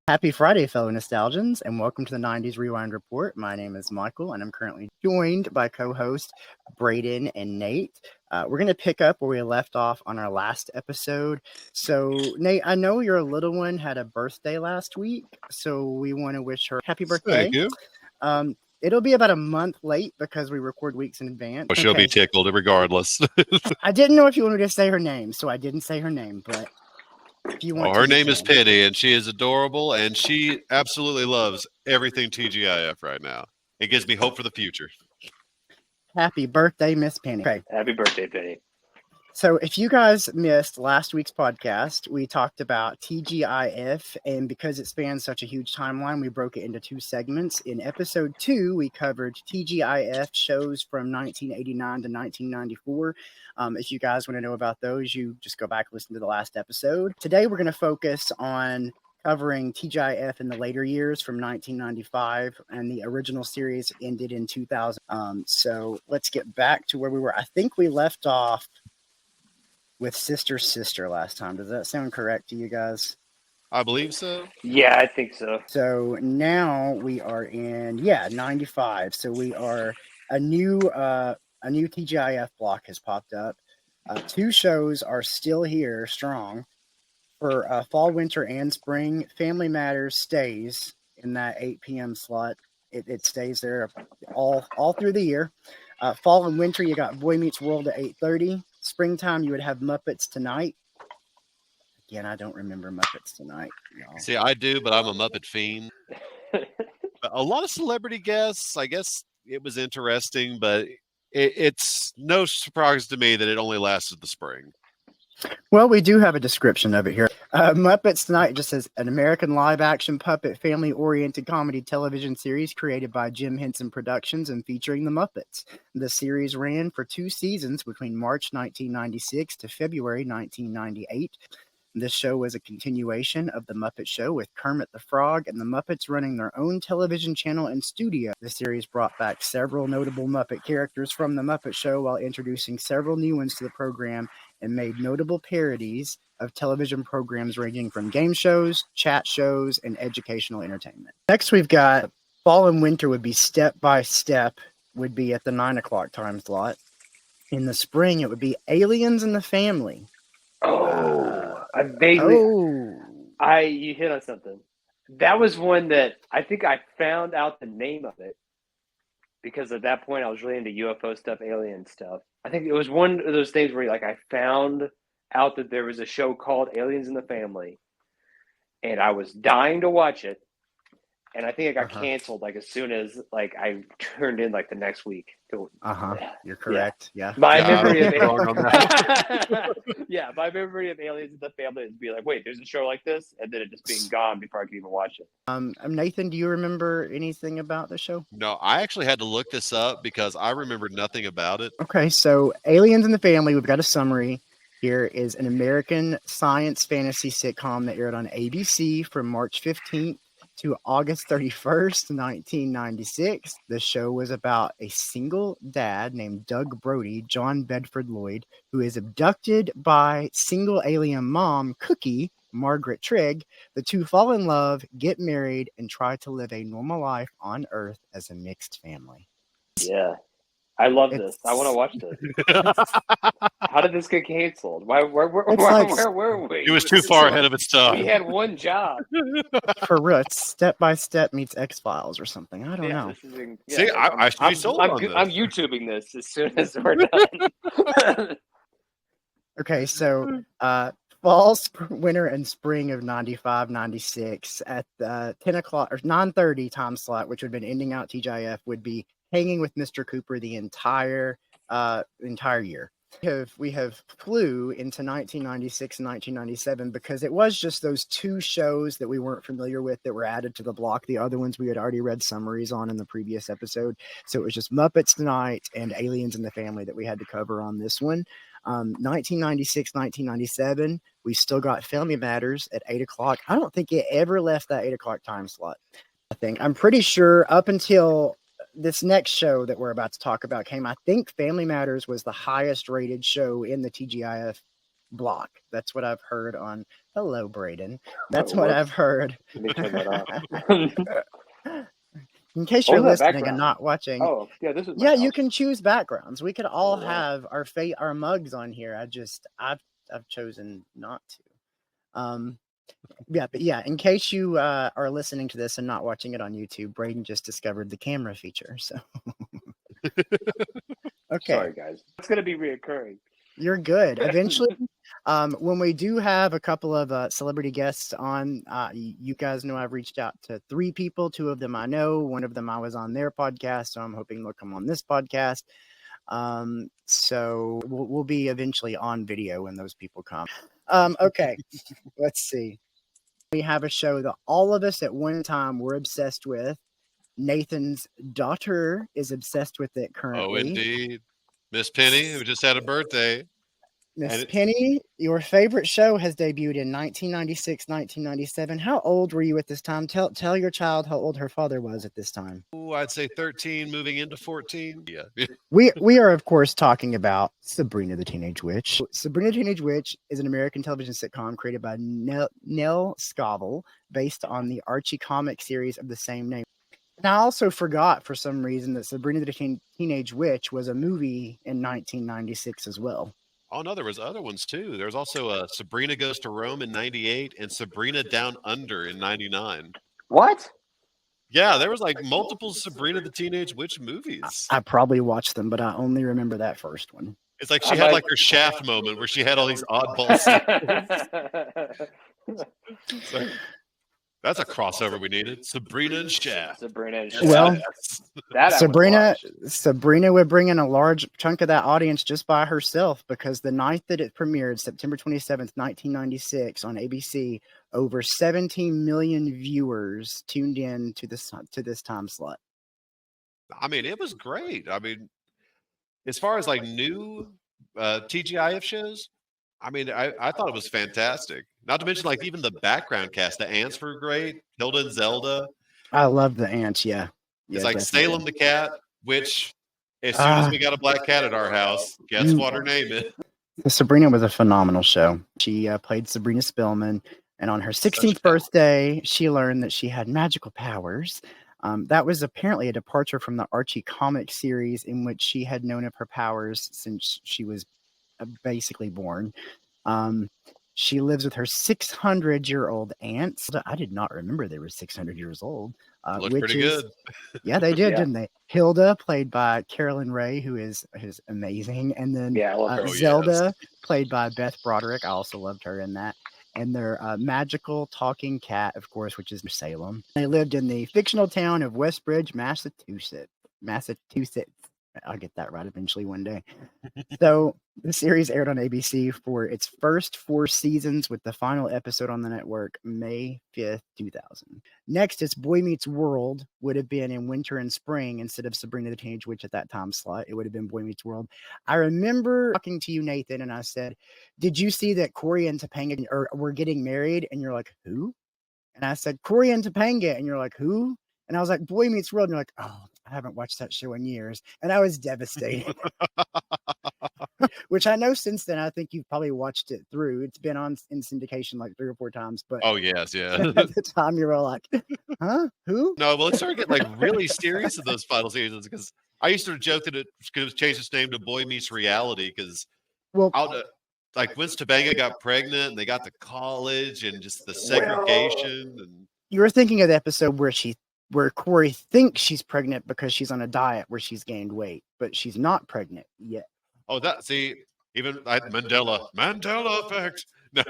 Happy Friday, fellow nostalgians, and welcome to the 90s Rewind Report. My name is Michael, and I'm currently joined by co-host Brayden and Nate. We're going to pick up where we left off on our last episode. So, Nate, I know your little one had a birthday last week, so we want to wish her happy birthday. Thank you. It'll be about a month late because we record weeks in advance. Well, she'll be tickled regardless. I didn't know if you wanted to say her name, so I didn't say her name, but if you want her name is Penny, and she is adorable, and she absolutely loves everything TGIF right now. It gives me hope for the future. Happy birthday, Miss Penny. Okay. Happy birthday, Penny. So if you guys missed last week's podcast, we talked about TGIF, and because it spans such a huge timeline, we broke it into two segments. In episode 2, we covered TGIF shows from 1989 to 1994. If you guys want to know about those, you just go back and listen to the last episode. Today, we're going to focus on covering TGIF in the later years from 1995, and the original series ended in 2000. So let's get back to where we were. I think we left off with Sister last time. Does that sound correct to you guys? I believe so. Yeah, I think so. So now we are in 95. So we are a new TGIF block has popped up. 2 shows are still here strong for fall, winter, and spring. Family Matters stays in that 8 p.m. slot. It stays there all through the year. Fall and winter, you got Boy Meets World at 8:30. Springtime, you would have Muppets Tonight. Again, I don't remember Muppets Tonight. Y'all. See, I do, but I'm a Muppet fiend. A lot of celebrity guests. I guess it was interesting, but it's no surprise to me that it only lasted the spring. Well, we do have a description of it here. Muppets Tonight just says an American live-action puppet family-oriented comedy television series created by Jim Henson Productions and featuring the Muppets. The series ran for 2 seasons between March 1996 to February 1998. This show was a continuation of The Muppet Show with Kermit the Frog and the Muppets running their own television channel and studio. The series brought back several notable Muppet characters from The Muppet Show while introducing several new ones to the program and made notable parodies of television programs ranging from game shows, chat shows, and educational entertainment. Next, we've got Fall and Winter would be Step by Step, would be at the 9 o'clock time slot. In the spring, it would be Aliens in the Family. I vaguely. You hit on something. That was one that I think I found out the name of it because at that point I was really into UFO stuff, alien stuff. I think it was one of those things where I found out that there was a show called Aliens in the Family, and I was dying to watch it. And I think it got canceled as soon as I turned in the next week. You're correct. Yeah. My memory of my memory of Aliens in the Family is be wait, there's a show like this, and then it just being gone before I could even watch it. Nathan, do you remember anything about the show? No, I actually had to look this up because I remembered nothing about it. Okay, so Aliens in the Family, we've got a summary. Here is an American science fantasy sitcom that aired on ABC from March 15th to August 31st, 1996. The show was about a single dad named Doug Brody, John Bedford Lloyd, who is abducted by single alien mom, Cookie, Margaret Trigg. The two fall in love, get married, and try to live a normal life on Earth as a mixed family. Yeah. I love this. I want to watch this. How did this get canceled? Where were we? It was too far ahead of its time. We had one job. For roots, Step by Step meets X-Files or something. I don't know. See, I should be sold on this. I'm YouTubing this as soon as we're done. Okay, so fall, winter, and spring of 95, 96 at the 10 o'clock or 9:30 time slot, which would have been ending out TGIF, would be Hanging with Mr. Cooper the entire year. We have flew into 1996 and 1997 because it was just those 2 shows that we weren't familiar with that were added to the block. The other ones we had already read summaries on in the previous episode. So it was just Muppets Tonight and Aliens in the Family that we had to cover on this one. 1996, 1997, we still got Family Matters at 8 o'clock. I don't think it ever left that 8 o'clock time slot. I'm pretty sure up until this next show that we're about to talk about came, I think Family Matters was the highest rated show in the TGIF block. That's what I've heard on. Hello, Brayden. That's what I've heard. Let me turn that off. In case you're listening and not watching. Oh, yeah, this is yeah, you can choose backgrounds. We could all have our mugs on here. I've chosen not to. But in case you are listening to this and not watching it on YouTube, Brayden just discovered the camera feature. So okay. Sorry, guys. It's going to be reoccurring. You're good. Eventually, when we do have a couple of celebrity guests on, you guys know I've reached out to 3 people. 2 of them I know. 1 of them I was on their podcast, so I'm hoping they'll come on this podcast. So we'll be eventually on video when those people come. Okay, let's see. We have a show that all of us at one time were obsessed with. Nathan's daughter is obsessed with it currently. Oh, indeed. Miss Penny, who just had a birthday. Miss Penny, your favorite show has debuted in 1996, 1997. How old were you at this time? Tell your child how old her father was at this time. Oh, I'd say 13, moving into 14. Yeah. We are, of course, talking about Sabrina the Teenage Witch. Sabrina the Teenage Witch is an American television sitcom created by Nell Scovell, based on the Archie comic series of the same name. And I also forgot for some reason that Sabrina the Teenage Witch was a movie in 1996 as well. Oh, no, there was other ones, too. There was also Sabrina Goes to Rome in 98 and Sabrina Down Under in 99. What? Yeah, there was like multiple Sabrina the Teenage Witch movies. I probably watched them, but I only remember that first one. It's like she had like her Shaft moment where she had all these oddballs. So, that's a crossover we needed. Sabrina and Shaft. Sabrina and Shaft. Well, that Sabrina would bring in a large chunk of that audience just by herself, because the night that it premiered, September 27th, 1996 on ABC, over 17 million viewers tuned in to this time slot. I mean, it was great. I mean, as far as like new TGIF shows, I mean, I thought it was fantastic. Not to mention, like, even the background cast. The ants were great. Hilda and Zelda. I love the ants, yeah. It's like definitely. Salem the cat, which, as soon as we got a black cat at our house, guess what her name is? Sabrina was a phenomenal show. She played Sabrina Spellman, and on her 16th birthday, she learned that she had magical powers. That was apparently a departure from the Archie comic series, in which she had known of her powers since she was basically born. She lives with her 600-year-old aunts. I did not remember they were 600 years old. Looked pretty good. Yeah, they did, didn't they? Hilda, played by Carolyn Ray, who is amazing. And then I love her. Zelda, played by Beth Broderick. I also loved her in that. And their magical talking cat, of course, which is Salem. They lived in the fictional town of Westbridge, Massachusetts. I'll get that right eventually one day. So the series aired on ABC for its first 4 seasons, with the final episode on the network May 5th, 2000. Next, it's Boy Meets World. Would have been in winter and spring instead of Sabrina the Teenage Witch at that time slot. It would have been Boy Meets World. I remember talking to you, Nathan, and I said, did you see that Corey and Topanga were getting married? And you're like, who? And I said, Corey and Topanga. And you're like, who? And I was like, Boy Meets World. And you're like, oh, I haven't watched that show in years. And I was devastated. Which I know since then, I think you've probably watched it through. It's been on in syndication like 3 or 4 times. But oh, yes, yeah. At the time, you were like, huh? Who? No, well, it started getting like really serious in those final seasons, because I used to joke that it could have changed its name to Boy Meets Reality, because like once Topanga got pregnant and they got to college and just the segregation. And you were thinking of the episode where Corey thinks she's pregnant because she's on a diet where she's gained weight, but she's not pregnant yet. Oh, even Mandela effect. No,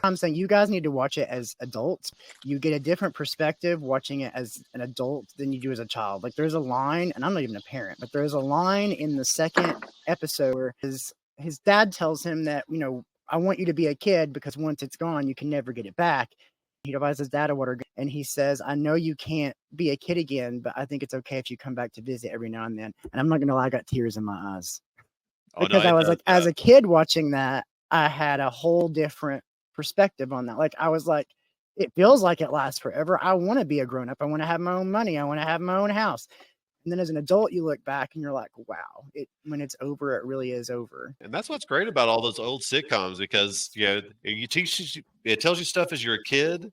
I'm saying you guys need to watch it as adults. You get a different perspective watching it as an adult than you do as a child. Like, there's a line, and I'm not even a parent, but there's a line in the second episode where his dad tells him that, I want you to be a kid because once it's gone, you can never get it back. He advises his dad and he says, I know you can't be a kid again, but I think it's okay if you come back to visit every now and then. And I'm not going to lie, I got tears in my eyes. Because I was like, as a kid watching that, I had a whole different perspective on that. Like, I was like, it feels like it lasts forever. I want to be a grown up. I want to have my own money. I want to have my own house. And then as an adult, you look back and you're like, wow, when it's over, it really is over. And that's what's great about all those old sitcoms, because it tells you stuff as you're a kid,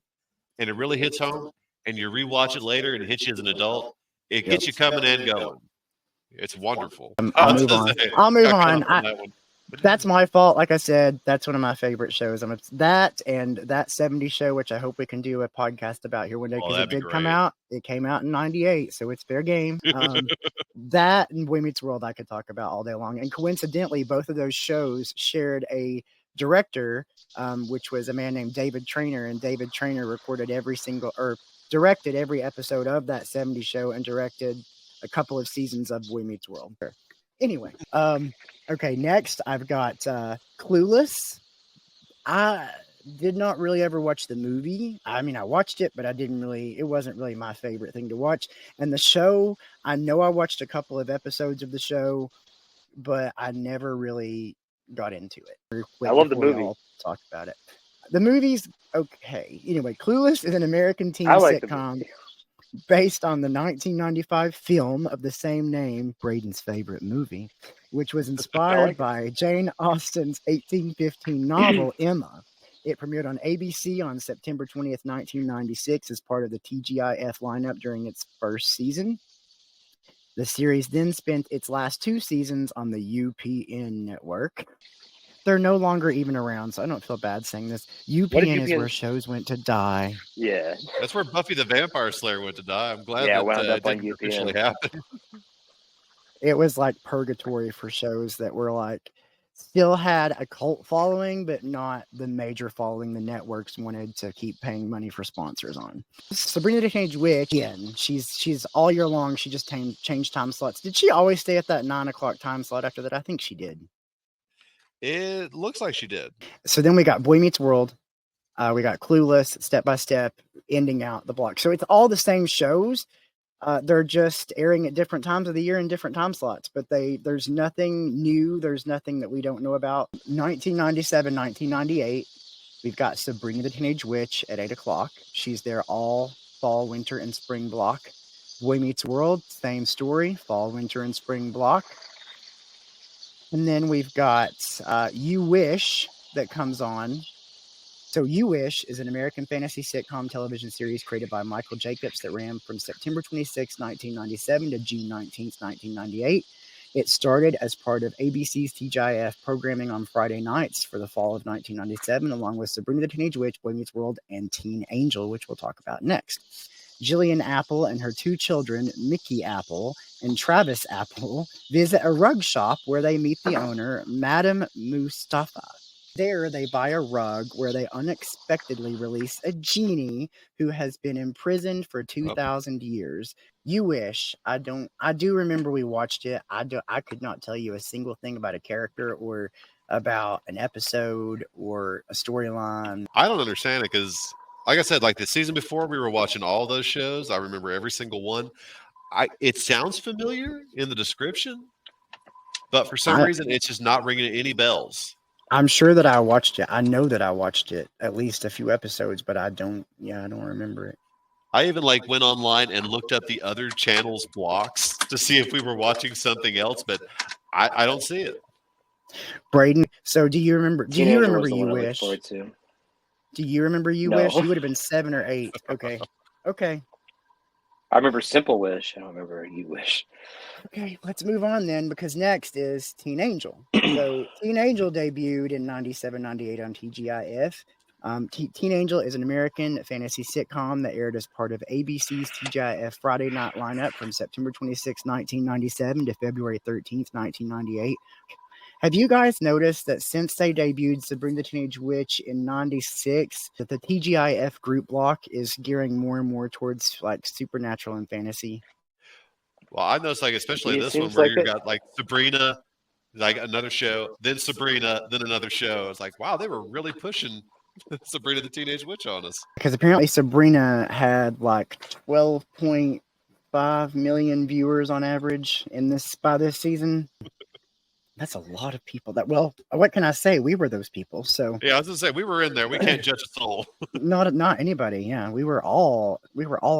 and it really hits home. And you rewatch it later, and it hits you as an adult. It gets you coming and going. It's wonderful. I'll move on. I'll move on. That's my fault. Like I said, that's one of my favorite shows. That and That 70s Show, which I hope we can do a podcast about here one day, because it did come out. It came out in 98, so it's fair game. That and Boy Meets World I could talk about all day long. And coincidentally, both of those shows shared a director, which was a man named David Trainer, and David Trainer directed every episode of That 70s Show and directed a couple of seasons of Boy Meets World. Anyway, okay, next I've got Clueless. I did not really ever watch the movie. I mean, I watched it, but it wasn't really my favorite thing to watch. And the show, I know I watched a couple of episodes of the show, but I never really got into it. I love the movie. I'll talk about it. The movie's okay. Anyway, Clueless is an American teen sitcom based on the 1995 film of the same name, Brayden's favorite movie, which was inspired by Jane Austen's 1815 novel, Emma. It premiered on ABC on September 20th, 1996 as part of the TGIF lineup during its first season. The series then spent its last 2 seasons on the UPN network. They're no longer even around, so I don't feel bad saying this. UPN is where shows went to die. Yeah. That's where Buffy the Vampire Slayer went to die. I'm glad that didn't officially happen. It was like purgatory for shows that were like, still had a cult following, but not the major following the networks wanted to keep paying money for sponsors on. Sabrina the Teenage Witch, again, she's all year long. She just changed time slots. Did she always stay at that 9 o'clock time slot after that? I think she did. It looks like she did. So then we got Boy Meets World. We got Clueless, Step by Step, ending out the block. So it's all the same shows. They're just airing at different times of the year in different time slots, but there's nothing new. There's nothing that we don't know about. 1997, 1998, we've got Sabrina the Teenage Witch at 8 o'clock. She's there all fall, winter, and spring block. Boy Meets World, same story, fall, winter, and spring block. And then we've got You Wish that comes on. So You Wish is an American fantasy sitcom television series created by Michael Jacobs that ran from September 26, 1997 to June 19, 1998. It started as part of ABC's TGIF programming on Friday nights for the fall of 1997, along with Sabrina the Teenage Witch, Boy Meets World, and Teen Angel, which we'll talk about next. Jillian Apple and her 2 children, Mickey Apple and Travis Apple, visit a rug shop where they meet the owner, Madame Mustafa. There, they buy a rug where they unexpectedly release a genie who has been imprisoned for 2,000 years. You Wish. I do remember we watched it. I could not tell you a single thing about a character or about an episode or a storyline. I don't understand it because, like I said, like the season before, we were watching all those shows. I remember every single one. It sounds familiar in the description, but for some reason, it's just not ringing any bells. I'm sure that I watched it. I know that I watched it at least a few episodes, but I don't remember it. I even went online and looked up the other channels' blocks to see if we were watching something else, but I don't see it. Brayden, so do you remember You Wish? Do you remember You Wish? You would have been 7 or 8. Okay. I remember Simple Wish. I don't remember You Wish. Okay, let's move on then, because next is Teen Angel. So Teen Angel debuted in 97, 98 on TGIF. Teen Angel is an American fantasy sitcom that aired as part of ABC's TGIF Friday night lineup from September 26, 1997 to February 13th, 1998. Have you guys noticed that since they debuted Sabrina the Teenage Witch in 96, that the TGIF group block is gearing more and more towards supernatural and fantasy? Well, I noticed especially this one where you got Sabrina, another show, then Sabrina, then another show. It's wow, they were really pushing Sabrina the Teenage Witch on us. Because apparently Sabrina had 12.5 million viewers on average by this season. That's a lot of people. What can I say? We were those people. So yeah, I was gonna say we were in there. We can't judge a soul. Not anybody. Yeah, we were all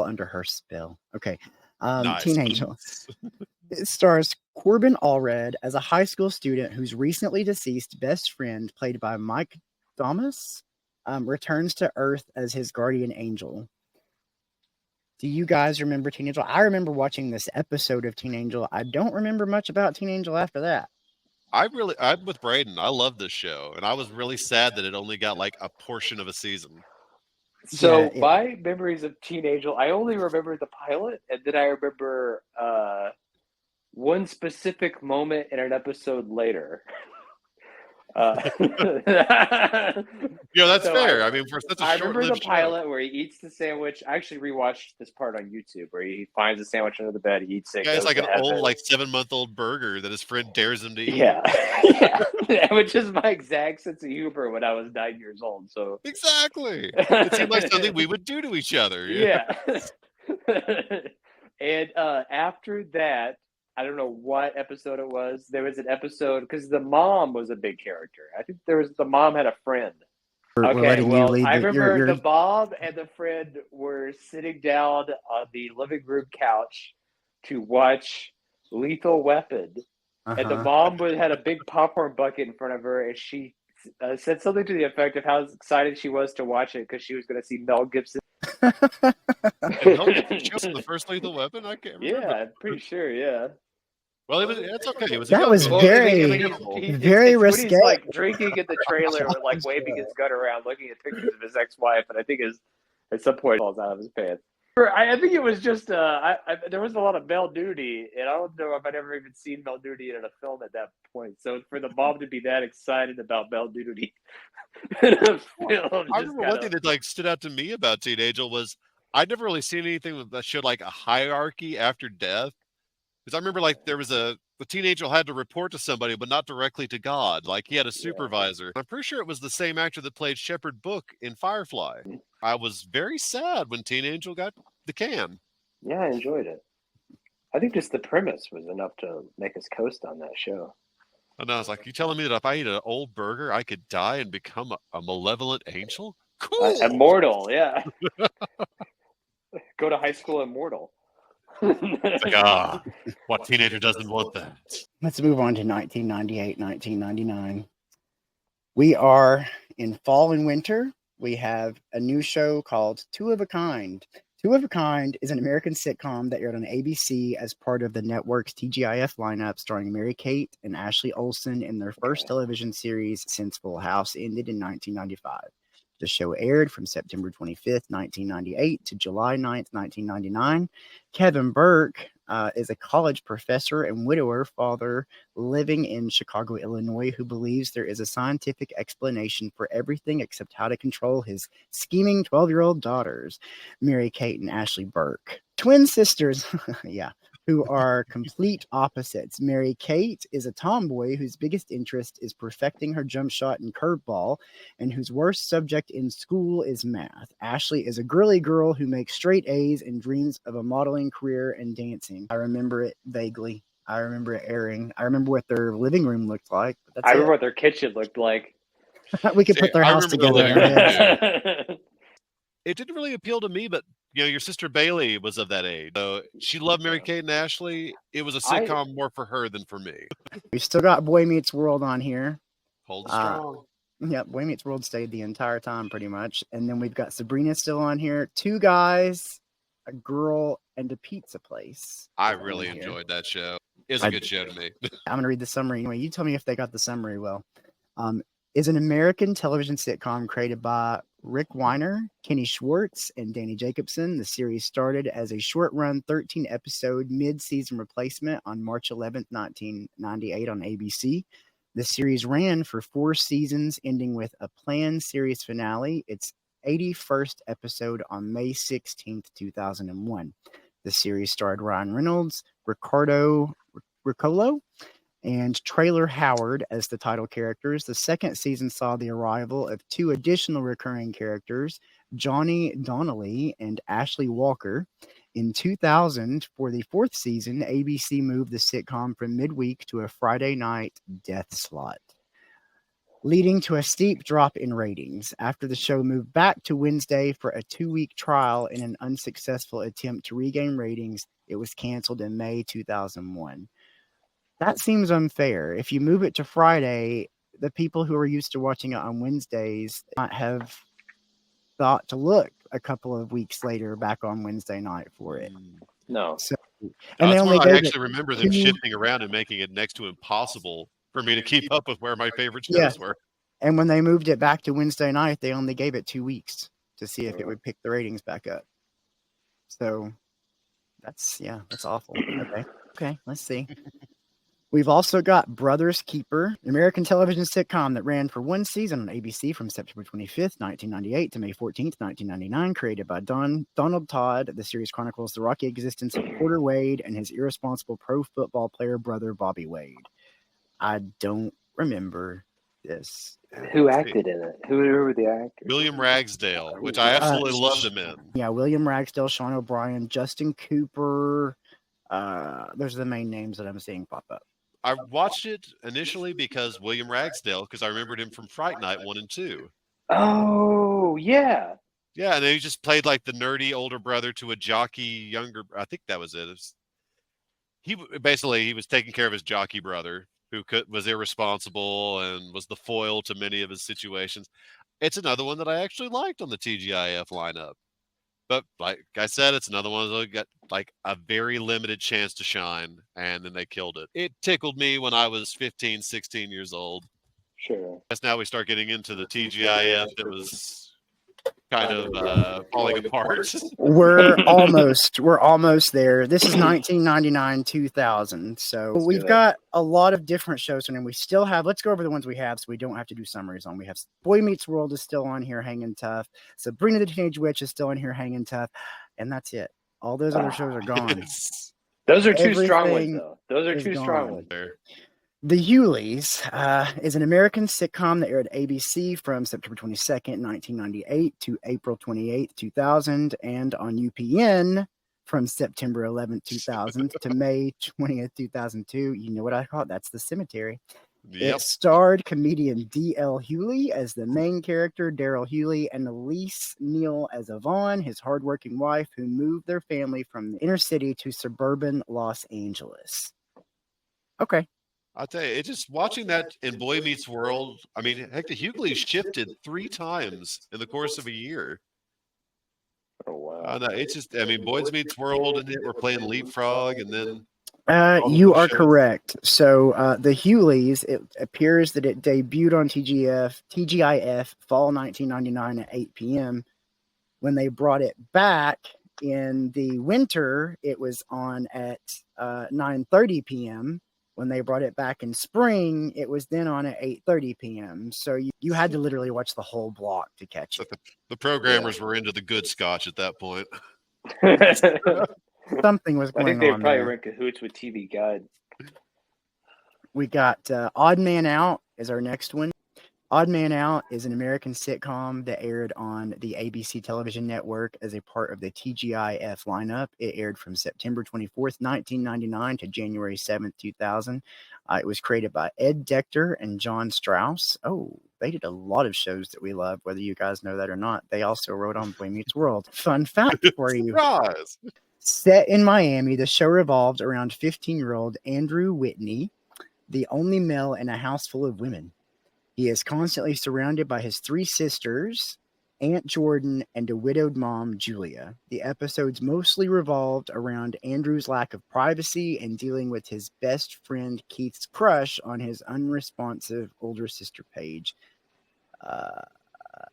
under her spell. Okay. Nice. Teen Angel. It stars Corbin Allred as a high school student whose recently deceased best friend, played by Mike Thomas, returns to Earth as his guardian angel. Do you guys remember Teen Angel? I remember watching this episode of Teen Angel. I don't remember much about Teen Angel after that. I'm with Brayden. I love this show, and I was really sad that it only got like a portion of a season. So my memories of Teen Angel, I only remember the pilot, and then I remember one specific moment in an episode later. That's fair. I mean, for such a I remember the pilot show. where he eats the sandwich. I actually rewatched this part on YouTube where he finds the sandwich under the bed, he eats it. Yeah, it's like an old, like 7-month-old burger that his friend dares him to eat. Yeah, which is my exact sense of humor when I was 9 years old. So exactly, it seemed like something we would do to each other. Yeah. And after that, I don't know what episode it was. There was an episode because the mom was a big character. I think the mom had a friend. Okay, well, I remember the mom and the friend were sitting down on the living room couch to watch Lethal Weapon, and the mom had a big popcorn bucket in front of her, and she said something to the effect of how excited she was to watch it because she was going to see Mel Gibson. Mel Gibson shows the first Lethal Weapon? I can't remember. Yeah, I'm pretty sure. Yeah. Well, it's okay. That was very risque. He's like drinking in the trailer or like waving his gun around, looking at pictures of his ex-wife, and I think at some point falls out of his pants. I think it was just there was a lot of male nudity, and I don't know if I'd ever even seen male nudity in a film at that point. So for the mom to be that excited about male nudity in a film, I remember one thing that stood out to me about Teen Angel was I'd never really seen anything that showed like a hierarchy after death. Because I remember there was the Teen Angel had to report to somebody, but not directly to God. Like he had a supervisor. I'm pretty sure it was the same actor that played Shepard Book in Firefly. I was very sad when Teen Angel got the can. Yeah, I enjoyed it. I think just the premise was enough to make us coast on that show. And I was like, you telling me that if I eat an old burger, I could die and become a malevolent angel? Cool. Immortal, yeah. Go to high school immortal. It's like, what teenager doesn't want that? Let's move on to 1998, 1999. We are in fall and winter. We have a new show called Two of a Kind. Two of a Kind is an American sitcom that aired on ABC as part of the network's TGIF lineup, starring Mary-Kate and Ashley Olsen in their first television series since Full House ended in 1995. The show aired from September 25th, 1998 to July 9th, 1999. Kevin Burke is a college professor and widower father living in Chicago, Illinois, who believes there is a scientific explanation for everything except how to control his scheming 12-year-old daughters, Mary-Kate and Ashley Burke. Twin sisters, who are complete opposites. Mary-Kate is a tomboy whose biggest interest is perfecting her jump shot and curveball, and whose worst subject in school is math. Ashley is a girly girl who makes straight A's and dreams of a modeling career and dancing. I remember it vaguely. I remember it airing. I remember what their living room looked like. I remember what their kitchen looked like. We could put their house together. It didn't really appeal to me, but your sister Bailey was of that age. So she loved Mary-Kate and Ashley. It was a sitcom more for her than for me. We still got Boy Meets World on here. Hold strong. Boy Meets World stayed the entire time pretty much. And then we've got Sabrina still on here. Two guys, a girl, and a pizza place. I really enjoyed that show. It was a good show to me. I'm going to read the summary. Anyway, you tell me if they got the summary well. Is an American television sitcom created by Rick Weiner, Kenny Schwartz, and Danny Jacobson. The series started as a short-run 13-episode mid-season replacement on March 11th, 1998 on ABC. The series ran for 4 seasons, ending with a planned series finale, its 81st episode on May 16th, 2001. The series starred Ryan Reynolds, Ricardo Riccolo, and Trailer Howard as the title characters. The second season saw the arrival of 2 additional recurring characters, Johnny Donnelly and Ashley Walker. In 2000, for the 4th season, ABC moved the sitcom from midweek to a Friday night death slot. leading to a steep drop in ratings. After the show moved back to Wednesday for a 2-week trial in an unsuccessful attempt to regain ratings, it was canceled in May 2001. That seems unfair. If you move it to Friday, the people who are used to watching it on Wednesdays might have thought to look a couple of weeks later back on Wednesday night for it. No. So, and that's where I actually remember them shifting around and making it next to impossible for me to keep up with where my favorite shows were. And when they moved it back to Wednesday night, they only gave it 2 weeks to see if it would pick the ratings back up. So that's awful. Okay, let's see. We've also got Brothers Keeper, an American television sitcom that ran for 1 season on ABC from September 25th, 1998 to May 14th, 1999, created by Donald Todd. The series chronicles the rocky existence of Porter Wade and his irresponsible pro football player brother, Bobby Wade. I don't remember this. Who acted in it? Who were the actors? William Ragsdale, which I absolutely loved him in. Yeah, William Ragsdale, Sean O'Brien, Justin Cooper. Those are the main names that I'm seeing pop up. I watched it initially because William Ragsdale, because I remembered him from Fright Night 1 and 2. Oh, yeah. Yeah, and then he just played like the nerdy older brother to a jockey younger. I think that was it. He was taking care of his jockey brother, who was irresponsible and was the foil to many of his situations. It's another one that I actually liked on the TGIF lineup. But like I said, it's another one that got like a very limited chance to shine, and then they killed it. It tickled me when I was 15, 16 years old. Sure. As now we start getting into the TGIF that was kind of falling apart. We're almost there. This is 1999, 2000. So we've got a lot of different shows, and we still have, let's go over the ones we have so we don't have to do summaries on. We have Boy Meets World is still on here hanging tough. Sabrina the Teenage Witch is still on here hanging tough. And that's it. All those other shows are gone. Those are two strong ones, though. Those are two strong ones. The Huleys is an American sitcom that aired ABC from September 22nd, 1998 to April 28th, 2000, and on UPN from September 11th, 2000 to May 20th, 2002. You know what I call it? That's The Cemetery. Yep. It starred comedian D.L. Hewley as the main character, Daryl Hewley, and Elise Neal as Yvonne, his hardworking wife, who moved their family from the inner city to suburban Los Angeles. Okay. I'll tell you, it's just watching that in Boy Meets World. I mean, heck, the Hughley shifted 3 times in the course of a year. Oh, wow. It's just, I mean, Boy Meets World, and we're playing Leapfrog, and then. You are correct. So the Huleys, it appears that it debuted on TGIF fall 1999 at 8 p.m. When they brought it back in the winter, it was on at 9:30 p.m. When they brought it back in spring, it was then on at 8:30 p.m. So you had to literally watch the whole block to catch it. The programmers were into the good scotch at that point. Something was going on. I think they probably were in cahoots with TV Guide. We got Odd Man Out is our next one. Odd Man Out is an American sitcom that aired on the ABC television network as a part of the TGIF lineup. It aired from September 24th, 1999 to January 7th, 2000. It was created by Ed Decter and John Strauss. Oh, they did a lot of shows that we love, whether you guys know that or not. They also wrote on Boy Meets World. Fun fact for you. Surprise! Set in Miami, the show revolved around 15-year-old Andrew Whitney, the only male in a house full of women. He is constantly surrounded by his 3 sisters, Aunt Jordan, and a widowed mom, Julia. The episodes mostly revolved around Andrew's lack of privacy and dealing with his best friend Keith's crush on his unresponsive older sister, Paige.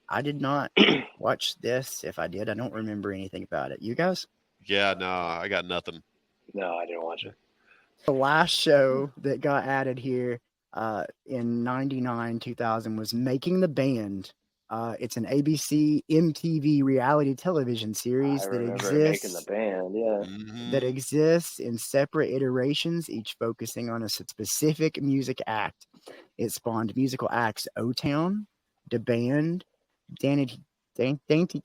I did not watch this. If I did, I don't remember anything about it. You guys? Yeah, no, I got nothing. No, I didn't watch it. The last show that got added here in 99, 2000 was Making the Band. It's an ABC MTV reality television series that exists. Making the Band, yeah. Mm-hmm. That exists in separate iterations, each focusing on a specific music act. It spawned musical acts O-Town, The Band, Dainty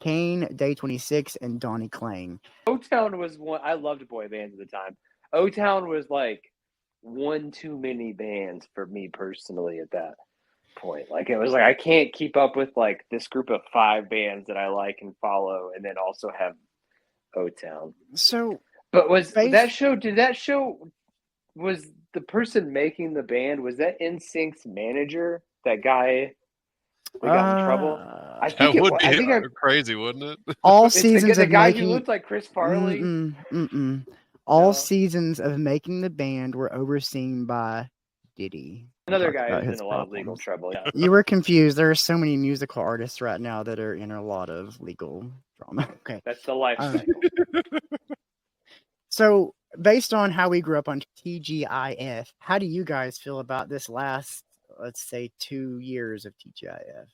Kane, Day 26, and Donnie Klang. O-Town was one. I loved boy bands at the time. O-Town was like one too many bands for me personally at that. point. Like it was like I can't keep up with like this group of 5 bands that I like and follow, and then also have O-Town. So, but was that show? Did that show? Was the person making the band? Was that NSYNC's manager? That guy that got in trouble? I think that it would was. be I think crazy, wouldn't it? All it's seasons the of guy making who looked like Chris Farley. All No. seasons of making the band were overseen by Diddy. Another guy who's in a lot of legal trouble. Yeah. You were confused. There are so many musical artists right now that are in a lot of legal drama. Okay. That's the life cycle. So, based on how we grew up on TGIF, how do you guys feel about this last, let's say, 2 years of TGIF?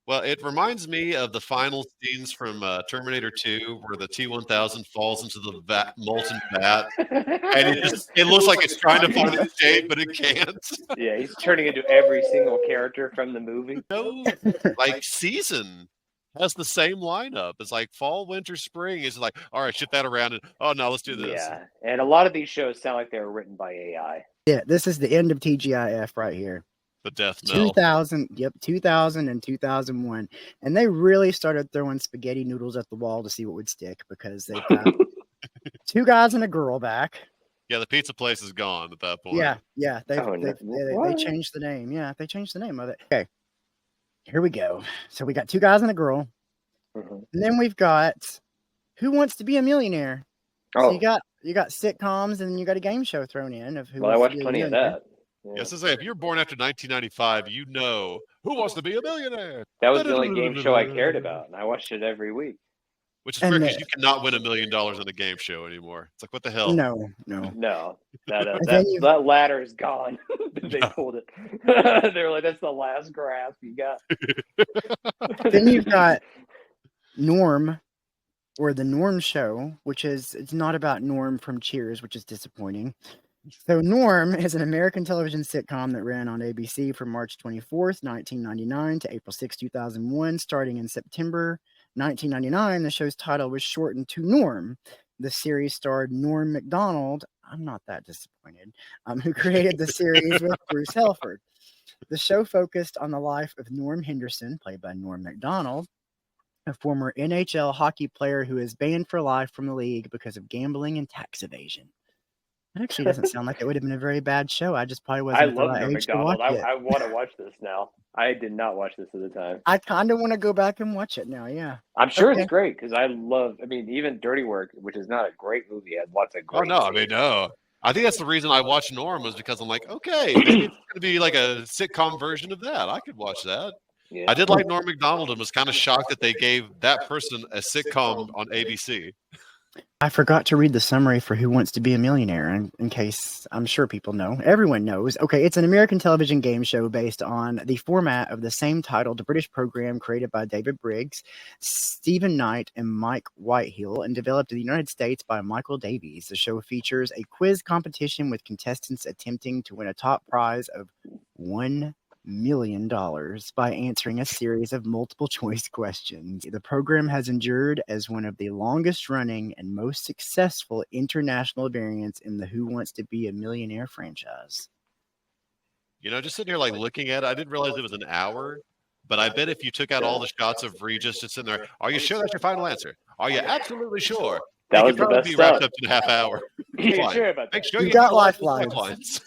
Well, it reminds me of the final scenes from Terminator 2 where the T-1000 falls into the molten vat, and it looks like it's trying to find its shape, but it can't. Yeah, he's turning into every single character from the movie. No, like season has the same lineup. It's like fall, winter, spring. It's like, all right, shift that around, and oh no, let's do this. Yeah, and a lot of these shows sound like they were written by AI. Yeah, this is the end of TGIF right here. The death knell. 2000 and 2001. And they really started throwing spaghetti noodles at the wall to see what would stick because they've got 2 guys and a girl back. Yeah, the pizza place is gone at that point. Yeah. They changed the name. Yeah, they changed the name of it. Okay, here we go. So we got 2 guys and a girl. And then we've got Who Wants to Be a Millionaire? So you got sitcoms and you got a game show thrown in of Who Well, I Wants watched to Be a plenty of Millionaire. that. Yes, to say, if you're born after 1995, you know Who Wants to Be a Millionaire. That was the only game show I cared about, and I watched it every week. Which is weird because you cannot win $1 million on a game show anymore. It's like, what the hell? No. That ladder is gone. They pulled it. They were like, "That's the last grasp you got." Then you've got Norm, or the Norm Show, which it's not about Norm from Cheers, which is disappointing. So Norm is an American television sitcom that ran on ABC from March 24th, 1999 to April 6, 2001. Starting in September 1999, the show's title was shortened to Norm. The series starred Norm Macdonald. I'm not that disappointed. Who created the series with Bruce Helford. The show focused on the life of Norm Henderson, played by Norm Macdonald, a former NHL hockey player who is banned for life from the league because of gambling and tax evasion. It actually doesn't sound like it would have been a very bad show. I just probably wasn't. I love Norm Macdonald. I want to watch this now. I did not watch this at the time. I kind of want to go back and watch it now. Yeah, I'm sure it's great because I mean, even Dirty Work, which is not a great movie, had lots of great. No. I think that's the reason I watched Norm was because I'm like, okay, maybe it's going to be like a sitcom version of that. I could watch that. Yeah. I did like Norm Macdonald and was kind of shocked that they gave that person a sitcom on ABC. I forgot to read the summary for Who Wants to Be a Millionaire, in case I'm sure people know. Everyone knows. Okay, it's an American television game show based on the format of the same titled British program created by David Briggs, Stephen Knight, and Mike Whitehill, and developed in the United States by Michael Davies. The show features a quiz competition with contestants attempting to win a top prize of $1 million by answering a series of multiple choice questions. The program has endured as one of the longest running and most successful international variants in the Who Wants to Be a Millionaire franchise. You know, just sitting here like looking at it, I didn't realize it was an hour, but I bet if you took out all the shots of Regis just sitting there, are you sure that's your final answer? Are you absolutely sure? That was the best be wrapped up in a half hour. You're sure about that? Make sure you got lifelines.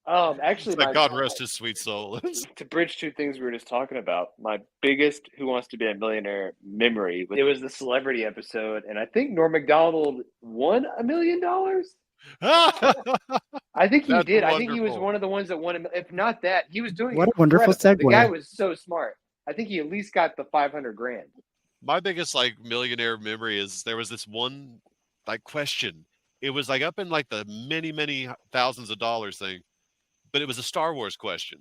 Actually, God rest his sweet soul. To bridge 2 things we were just talking about, my biggest Who Wants to Be a Millionaire memory, it was the celebrity episode, and I think Norm Macdonald won $1 million. I think he did. Wonderful. I think he was one of the ones that won. If not that, he was doing. What a wonderful segue! The guy was so smart. I think he at least got the $500,000. My biggest millionaire memory is there was this one question. It was up in the many thousands of dollars thing. But it was a Star Wars question.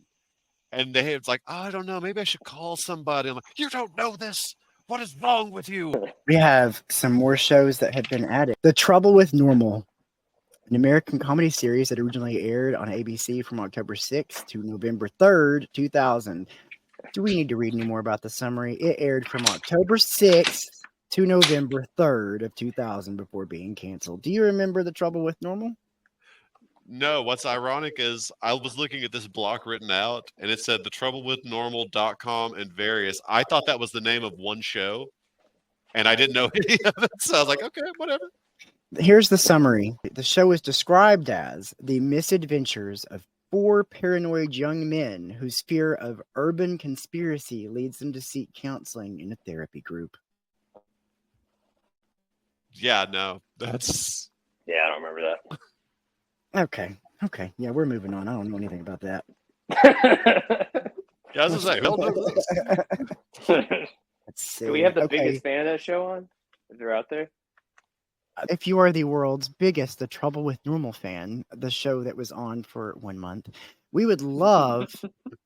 And it's I don't know, maybe I should call somebody. I'm like, you don't know this. What is wrong with you? We have some more shows that have been added. The Trouble with Normal, an American comedy series that originally aired on ABC from October 6th to November 3rd, 2000. Do we need to read any more about the summary? It aired from October 6th to November 3rd of 2000 before being canceled. Do you remember The Trouble with Normal? No, what's ironic is I was looking at this block written out, and it said thetroublewithnormal.com and various. I thought that was the name of one show, and I didn't know any of it. So I was like, okay, whatever. Here's the summary. The show is described as the misadventures of 4 paranoid young men whose fear of urban conspiracy leads them to seek counseling in a therapy group. Yeah, no, that's... Yeah, I don't remember that. Okay. Yeah, we're moving on. I don't know anything about that. Yeah, I was going to say, Let's see. Do we have the biggest fan of that show on? If they're out there? If you are the world's biggest The Trouble with Normal fan, the show that was on for 1 month, we would love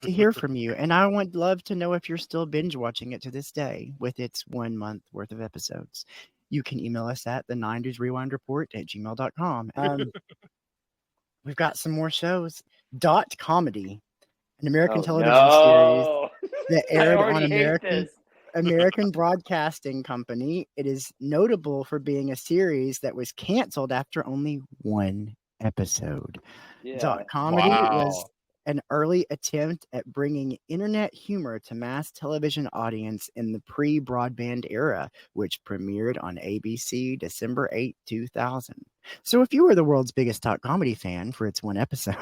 to hear from you. And I would love to know if you're still binge watching it to this day with its 1 month worth of episodes. You can email us at the 90s Rewind Report at gmail.com. We've got some more shows. Dot Comedy, an American television series that aired on American Broadcasting Company. It is notable for being a series that was canceled after only 1 episode. Yeah. Dot Comedy was an early attempt at bringing internet humor to mass television audience in the pre-broadband era, which premiered on ABC December 8, 2000. So if you were the world's biggest Dot Comedy fan for its 1 episode,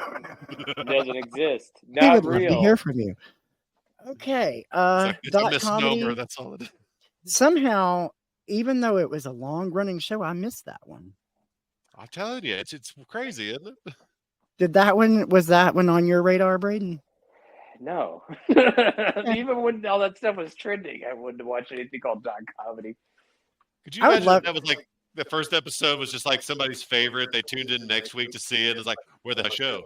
it doesn't exist. we Not would real. love to hear from you. Okay, it's a Dot misnomer. Comedy. That's all it is. Somehow, even though it was a long-running show, I missed that one. I'm telling you, it's crazy, isn't it? Was that one on your radar, Brayden? No. Even when all that stuff was trending, I wouldn't watch anything called Dot Comedy. Could you imagine if that was like the first episode was just like somebody's favorite? They tuned in next week to see it. It's like, where the show?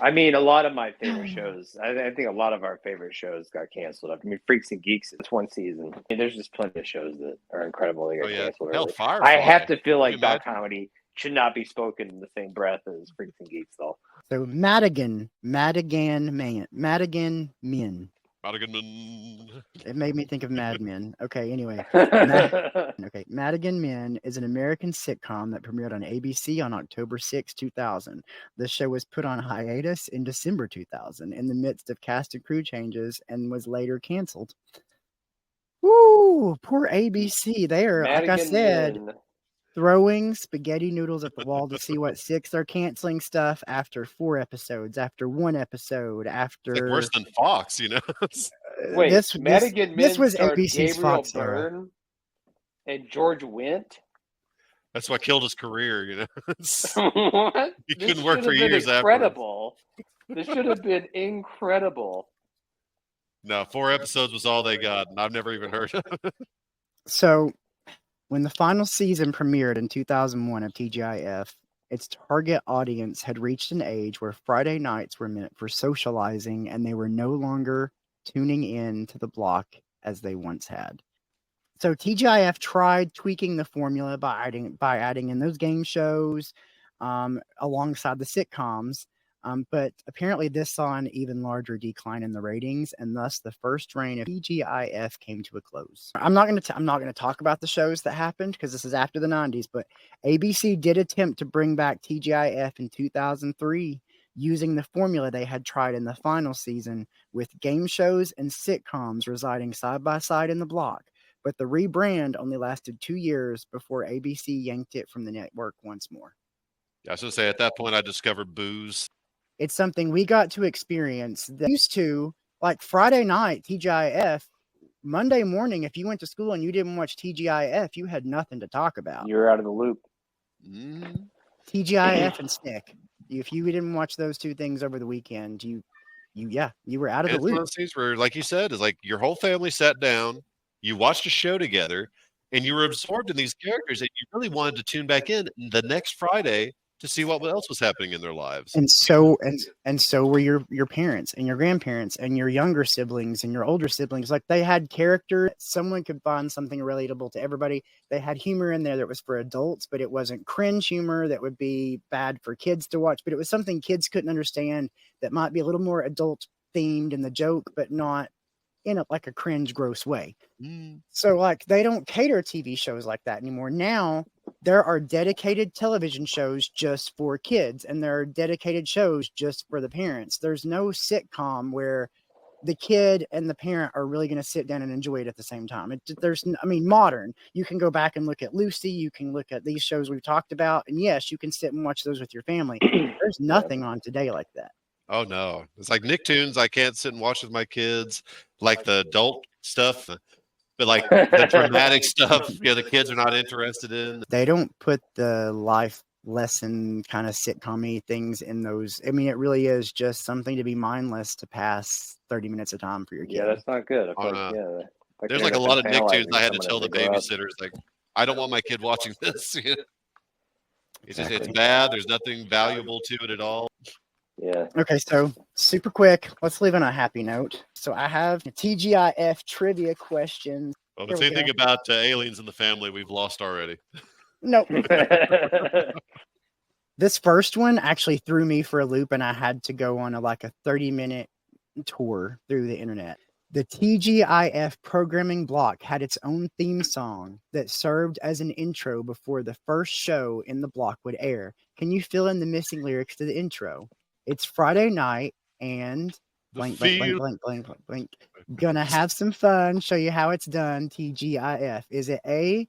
I mean, a lot of my favorite shows, I think a lot of our favorite shows got canceled. I mean, Freaks and Geeks, it's 1 season. I mean, there's just plenty of shows that are incredible. They got canceled early. Firefly. I have to feel like Dot Comedy should not be spoken in the same breath as Freaks and Geeks, though. So Madigan Men. It made me think of Mad Men. Okay, anyway. Madigan Men is an American sitcom that premiered on ABC on October 6, 2000. The show was put on hiatus in December 2000 in the midst of cast and crew changes and was later canceled. Woo! Poor ABC there. Like I said, throwing spaghetti noodles at the wall to see what sticks. They're canceling stuff after 4 episodes, after 1 episode, after... It's like worse than Fox, you know? Wait, this was ABC's Gabriel Fox Byrne and George Wendt? That's what killed his career, you know? What? He couldn't work for years incredible. This should have been incredible. No, 4 episodes was all they got, and I've never even heard of it. So... when the final season premiered in 2001 of TGIF, its target audience had reached an age where Friday nights were meant for socializing, and they were no longer tuning in to the block as they once had. So TGIF tried tweaking the formula by adding in those game shows alongside the sitcoms, but apparently this saw an even larger decline in the ratings, and thus the first reign of TGIF came to a close. I'm not going to talk about the shows that happened because this is after the 90s, but ABC did attempt to bring back TGIF in 2003 using the formula they had tried in the final season, with game shows and sitcoms residing side by side in the block. But the rebrand only lasted 2 years before ABC yanked it from the network once more. I was going to say, at that point, I discovered booze. It's something we got to experience that used to, like Friday night, TGIF, Monday morning, if you went to school and you didn't watch TGIF, you had nothing to talk about. You're out of the loop. TGIF and Snick. If you didn't watch those 2 things over the weekend, you were out of the loop. It's one of those things where, like you said, is like your whole family sat down, you watched a show together, and you were absorbed in these characters, and you really wanted to tune back in the next Friday to see what else was happening in their lives. And so were your parents and your grandparents and your younger siblings and your older siblings. Like, they had character. Someone could find something relatable to everybody. They had humor in there that was for adults, but it wasn't cringe humor that would be bad for kids to watch. But it was something kids couldn't understand that might be a little more adult themed in the joke, but not in a cringe, gross way. So like, they don't cater TV shows like that anymore. Now there are dedicated television shows just for kids, and there are dedicated shows just for the parents. There's no sitcom where the kid and the parent are really going to sit down and enjoy it at the same time. Modern. You can go back and look at Lucy. You can look at these shows we've talked about, and yes, you can sit and watch those with your family. There's nothing on today like that. Oh no, it's like Nicktoons. I can't sit and watch with my kids, like the adult stuff, but like the dramatic stuff. The kids are not interested in. They don't put the life lesson kind of sitcom-y things in those. I mean, it really is just something to be mindless to pass 30 minutes of time for your kid. Yeah, that's not good. I feel like, there's like a lot of Nicktoons I had to tell the babysitters, like, I don't want my kid watching this. It's bad. There's nothing valuable to it at all. Yeah. Okay, so super quick. Let's leave on a happy note. So I have TGIF trivia questions. Well, if it's anything about aliens in the family, we've lost already. Nope. This first one actually threw me for a loop, and I had to go on a 30-minute tour through the internet. The TGIF programming block had its own theme song that served as an intro before the first show in the block would air. Can you fill in the missing lyrics to the intro? It's Friday night and blank, blank, blank, blank, blank, blank, blank. Gonna have some fun, show you how it's done, TGIF. Is it A,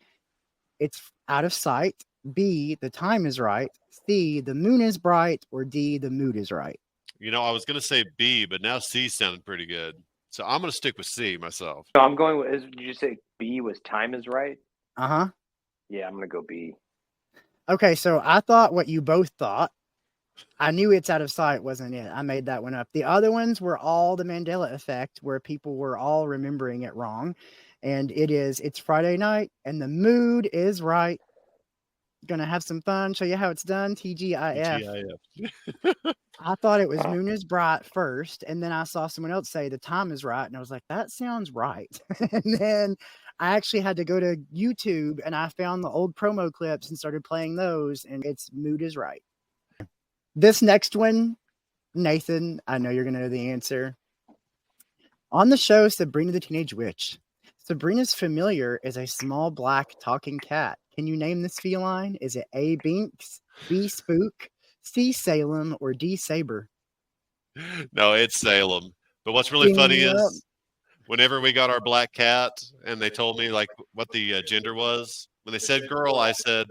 it's out of sight, B, the time is right, C, the moon is bright, or D, the mood is right? I was going to say B, but now C sounded pretty good. So I'm going to stick with C myself. So I'm going with, did you say B was time is right? Uh-huh. Yeah, I'm going to go B. Okay, so I thought what you both thought. I knew it's out of sight wasn't it. I made that one up. The other ones were all the Mandela effect, where people were all remembering it wrong. And it's Friday night and the mood is right. Gonna have some fun, show you how it's done, TGIF. I thought it was moon is bright first, and then I saw someone else say the time is right, and I was like, that sounds right. And then I actually had to go to YouTube, and I found the old promo clips and started playing those, and it's mood is right. This next one, Nathan, I know you're going to know the answer. On the show Sabrina the Teenage Witch, Sabrina's familiar is a small black talking cat. Can you name this feline? Is it A, Binks, B, Spook, C, Salem, or D, Saber? No, it's Salem. But what's really funny is whenever we got our black cat and they told me what the gender was, when they said girl, I said,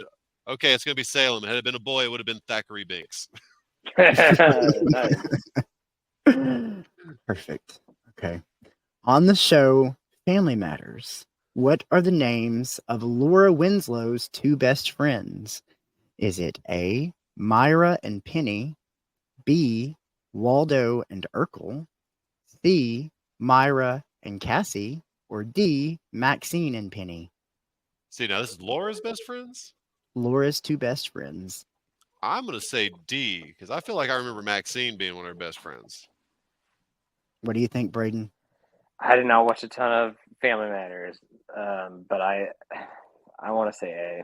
okay, it's going to be Salem. Had it been a boy, it would have been Thackeray Binks. Perfect. Okay. On the show Family Matters, what are the names of Laura Winslow's two best friends? Is it A, Myra and Penny, B, Waldo and Urkel, C, Myra and Cassie, or D, Maxine and Penny? See, now this is Laura's best friends? Laura's two best friends. I'm going to say D, because I feel like I remember Maxine being one of her best friends. What do you think, Brayden? I did not watch a ton of Family Matters, but I want to say A.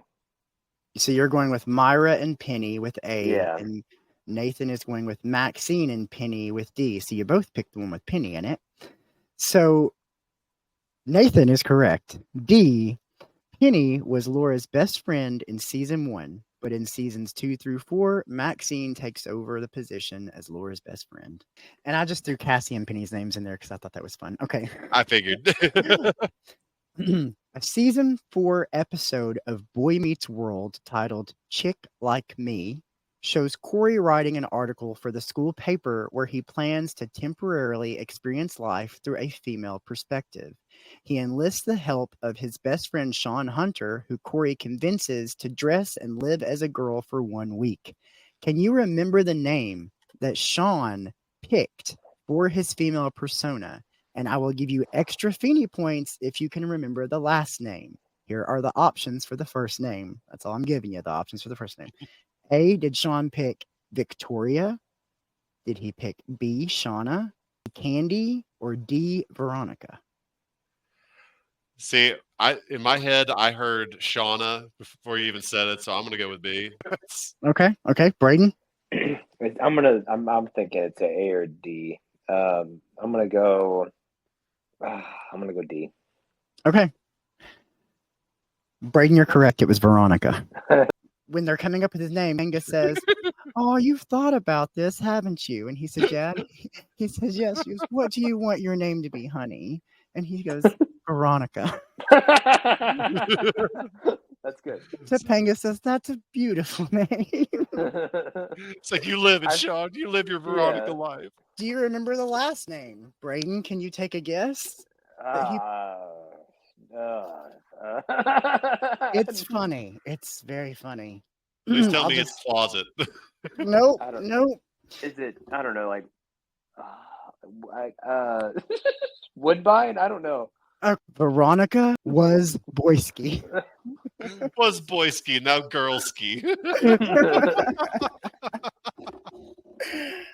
So you're going with Myra and Penny with A, yeah. And Nathan is going with Maxine and Penny with D. So you both picked the one with Penny in it. So Nathan is correct. D, Penny was Laura's best friend in season 1, but in seasons 2 through 4, Maxine takes over the position as Laura's best friend. And I just threw Cassie and Penny's names in there because I thought that was fun. Okay. I figured. A season 4 episode of Boy Meets World titled Chick Like Me shows Corey writing an article for the school paper where he plans to temporarily experience life through a female perspective. He enlists the help of his best friend Sean Hunter, who Corey convinces to dress and live as a girl for 1 week. Can you remember the name that Sean picked for his female persona? And I will give you extra Feeny points if you can remember the last name. Here are the options for the first name. That's all I'm giving you, the options for the first name. A, did Sean pick Victoria? Did he pick B, Shauna, Candy, or D, Veronica? See, in my head, I heard Shauna before you even said it, so I'm going to go with B. Okay, Brayden? I'm thinking it's A or D. I'm gonna go D. Okay. Brayden, you're correct. It was Veronica. When they're coming up with his name, Angus says, "Oh, you've thought about this, haven't you?" And he says, "Yeah." He says, "Yes." She goes, "What do you want your name to be, honey?" And he goes, "Veronica." That's good. Topanga says, "That's a beautiful name." It's like you live it, Sean. You live your Veronica life. Do you remember the last name? Brayden, can you take a guess? It's funny. It's very funny. Please tell me it's Closet. Nope. Nope. Is it? I don't know. Like, Woodbine? I don't know. Veronica was Boyski. Was Boyski, now Girlski.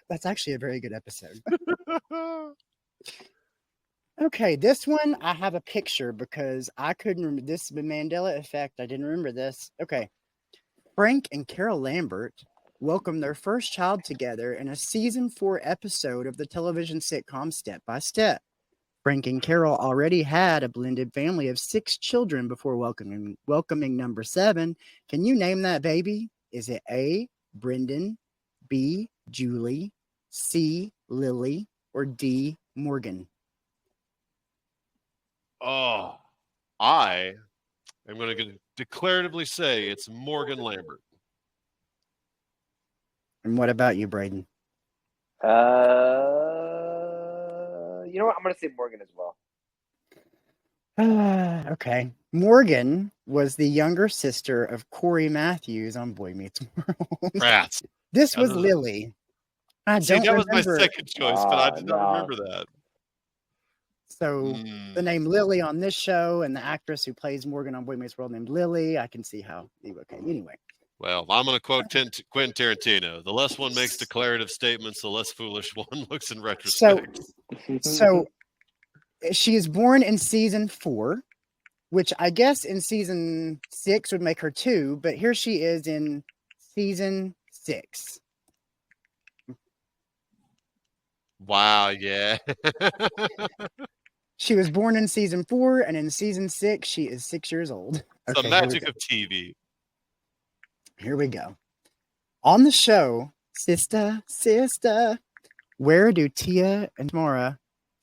That's actually a very good episode. Okay, this one I have a picture because I couldn't remember this. The Mandela effect. I didn't remember this. Okay. Frank and Carol Lambert welcomed their first child together in a season 4 episode of the television sitcom Step by Step. Frank and Carol already had a blended family of 6 children before welcoming number 7. Can you name that baby? Is it A, Brendan, B, Julie, C, Lily, or D, Morgan? Oh, I am going to declaratively say it's Morgan Lambert. And what about you, Brayden? You know what? I'm going to say Morgan as well. Okay. Morgan was the younger sister of Corey Matthews on Boy Meets World. Rats. This was Lily. Was my second choice, but I did not remember that. So the name Lily on this show and the actress who plays Morgan on Boy Meets World named Lily, I can see how. Okay, anyway. Well, I'm going to quote Quentin Tarantino. The less one makes declarative statements, the less foolish one looks in retrospect. So she is born in season 4, which I guess in season 6 would make her 2, but here she is in season 6. Wow, yeah. She was born in season 4, and in season 6, she is 6 years old. It's the magic of TV. Here we go. On the show, Sister, where do Tia and Tamara,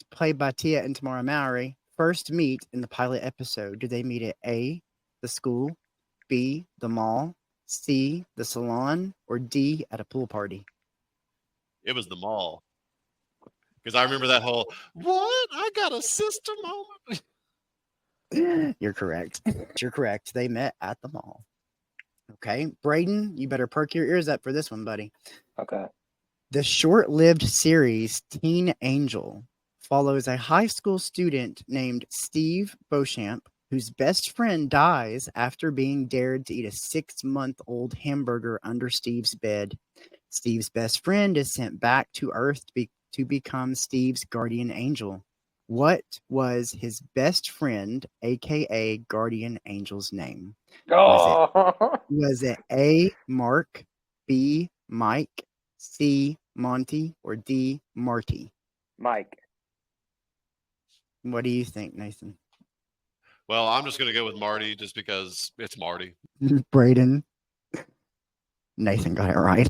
played by Tia and Tamara Mowry, first meet in the pilot episode? Do they meet at A, the school, B, the mall, C, the salon, or D, at a pool party? It was the mall. Because I remember that whole, what? I got a sister moment. You're correct. You're correct. They met at the mall. Okay. Brayden, you better perk your ears up for this one, buddy. Okay. The short-lived series Teen Angel follows a high school student named Steve Beauchamp, whose best friend dies after being dared to eat a 6-month-old hamburger under Steve's bed. Steve's best friend is sent back to Earth to become Steve's guardian angel. What was his best friend, aka guardian angel's name? Was it A, Mark, B, Mike, C, Monty, or D, Marty? Mike. What do you think, Nathan? Well, I'm just going to go with Marty just because it's Marty. Brayden. Nathan got it right.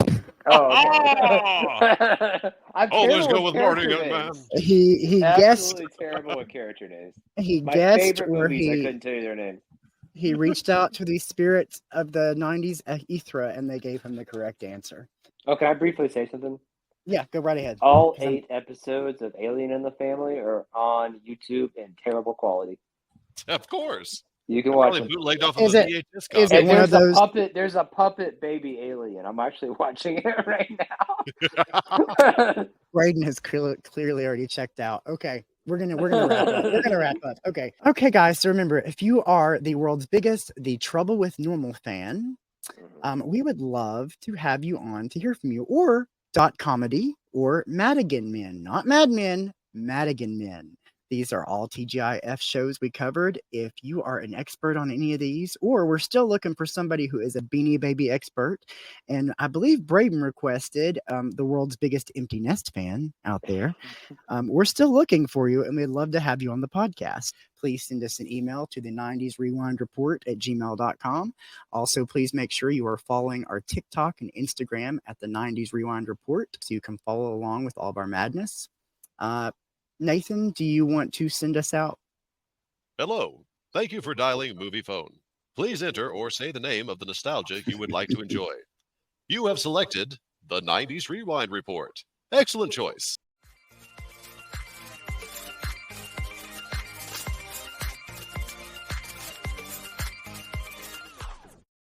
Always go with Marty, young man. He guessed. Terrible with character names. He guessed, or movies, I couldn't tell you their name. He reached out to the spirits of the 90s Ethra, and they gave him the correct answer. Oh, can I briefly say something? Yeah, go right ahead. All 8 episodes of Alien in the Family are on YouTube in terrible quality. Of course. You can watch them. Bootlegged off of the VHS copy. Is it one of those? There's a puppet baby alien. I'm actually watching it right now. Brayden has clearly already checked out. Okay, we're gonna wrap up. We're gonna wrap up. Okay, guys. So remember, if you are the world's biggest The Trouble with Normal fan, we would love to have you on to hear from you, or Dot Comedy or Madigan Men, not Mad Men, Madigan Men. These are all TGIF shows we covered. If you are an expert on any of these, or we're still looking for somebody who is a Beanie Baby expert, and I believe Brayden requested the world's biggest empty nest fan out there. We're still looking for you, and we'd love to have you on the podcast. Please send us an email to the 90s Rewind Report at gmail.com. Also, please make sure you are following our TikTok and Instagram at the 90s Rewind Report so you can follow along with all of our madness. Nathan, do you want to send us out? Hello. Thank you for dialing Movie Phone. Please enter or say the name of the nostalgia you would like to enjoy. You have selected the 90s Rewind Report. Excellent choice.